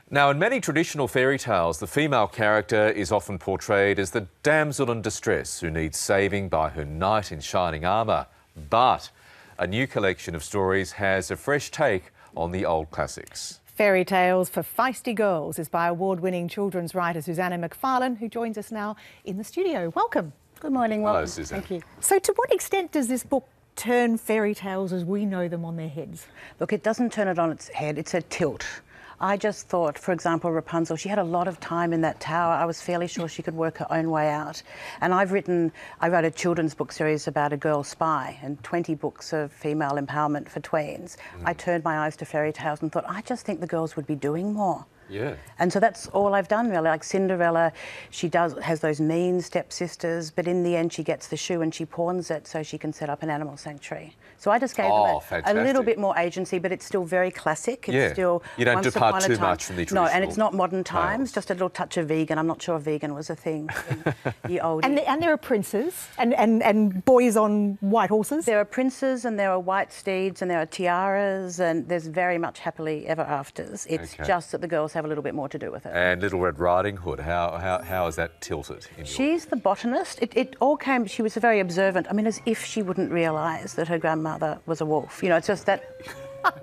Now, in many traditional fairy tales, the female character is often portrayed as the damsel in distress who needs saving by her knight in shining armour. But a new collection of stories has a fresh take on the old classics. Fairytales for Feisty Girls is by award-winning children's writer Susannah McFarlane, who joins us now in the studio. Welcome. Good morning. Hello, Welcome. Susannah. Thank you. So to what extent does this book turn fairy tales as we know them on their heads? Look, it doesn't turn it on its head, it's a tilt. I just thought, for example, Rapunzel, she had a lot of time in that tower. I was fairly sure she could work her own way out. And I wrote a children's book series about a girl spy and 20 books of female empowerment for tweens. I turned my eyes to fairy tales and thought, I just think the girls would be doing more. Yeah. And so that's all I've done, really. Like Cinderella, she has those mean stepsisters, but in the end she gets the shoe and she pawns it so she can set up an animal sanctuary. So I just gave them a little bit more agency, but it's still very classic. It's still you don't depart too much from the traditional. No, and it's not modern times, just a little touch of vegan. I'm not sure vegan was a thing in the old And there are princes and boys on white horses? There are princes and there are white steeds and there are tiaras and there's very much happily ever afters. It's just that the girls have a little bit more to do with it. And Little Red Riding Hood, how is that tilted? She's the botanist. It all came, she was very observant. I mean, as if she wouldn't realise that her grandmother was a wolf. You know, it's just that,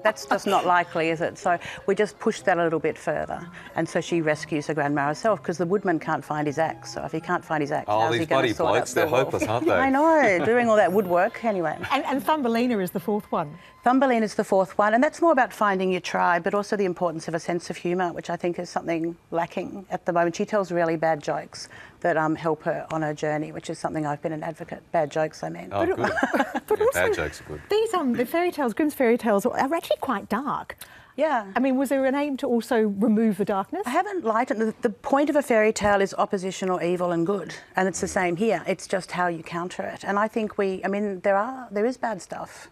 that's just not likely, is it? So we just pushed that a little bit further. And so she rescues her grandma herself because the woodman can't find his axe. So if he can't find his axe, how's he going to sort out the wolf? They're hopeless, aren't they? I know, doing all that woodwork anyway. And Thumbelina is the fourth one. Thumbelina is the fourth one, and that's more about finding your tribe, but also the importance of a sense of humour, which I think is something lacking at the moment. She tells really bad jokes that help her on her journey, which is something I've been an advocate. Bad jokes, I mean. Oh, good. But also, bad jokes are good. These the fairy tales, Grimm's fairy tales, are actually quite dark. Yeah. I mean, was there an aim to also remove the darkness? I haven't liked it. The point of a fairy tale is opposition or evil and good, and it's the same here. It's just how you counter it. And I think there is bad stuff.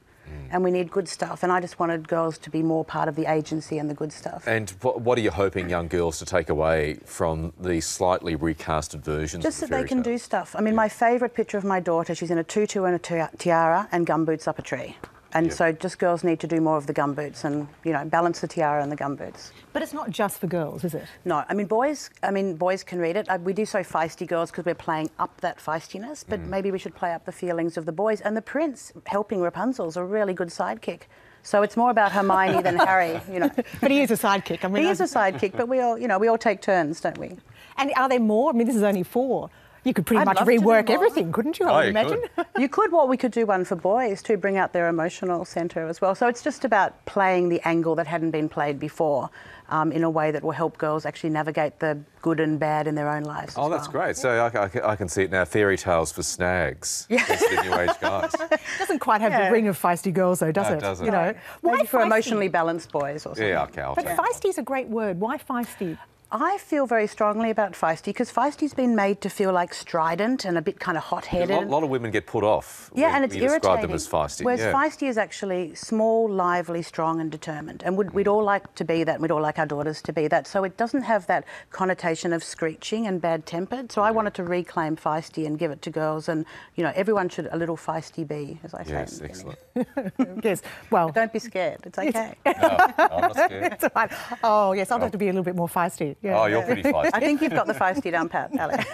And we need good stuff, and I just wanted girls to be more part of the agency and the good stuff. And what are you hoping young girls to take away from these slightly recasted versions Just of the that they can do stuff. I mean, my favourite picture of my daughter, she's in a tutu and a tiara and gumboots up a tree. And so just girls need to do more of the gumboots and, you know, balance the tiara and the gumboots. But it's not just for girls, is it? No, I mean, boys can read it. We do say feisty girls because we're playing up that feistiness, but maybe we should play up the feelings of the boys. And the prince helping Rapunzel's a really good sidekick. So it's more about Hermione than Harry, you know. But he is a sidekick. I mean, he is a sidekick, but we all take turns, don't we? And are there more? I mean, this is only 4. You could pretty much rework everything, couldn't you? I would imagine. You could. Well, we could do one for boys to bring out their emotional centre as well. So it's just about playing the angle that hadn't been played before in a way that will help girls actually navigate the good and bad in their own lives. Oh, that's great. So I can see it now. Fairy tales for snags. Yeah. That's the new age guys. Doesn't quite have the ring of feisty girls, though, does it? It doesn't. You know, why for emotionally balanced boys or something? Yeah, okay. But feisty is a great word. Why feisty? I feel very strongly about feisty because feisty's been made to feel like strident and a bit kind of hot-headed. A lot of women get put off and it's when you describe them irritating. as feisty. Whereas feisty is actually small, lively, strong and determined. And we'd all like to be that, and we'd all like our daughters to be that. So it doesn't have that connotation of screeching and bad-tempered. So I wanted to reclaim feisty and give it to girls. And, you know, everyone should a little feisty be, as I say. Yes, excellent. Yes, well... But don't be scared. It's okay. No, I'm not scared. It's all right. Oh, yes, I'll have to be a little bit more feisty. Yeah. Oh, you're pretty feisty. I think you've got the feisty down pat, Alex.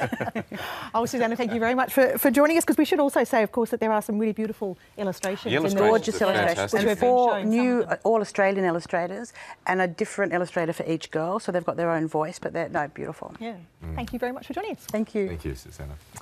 Oh, Susannah, thank you very much for joining us, because we should also say, of course, that there are some really beautiful illustrations. Gorgeous illustrations. Which And 4 new all-Australian illustrators and a different illustrator for each girl, so they've got their own voice, but they're beautiful. Yeah. Thank you very much for joining us. Thank you. Thank you, Susannah.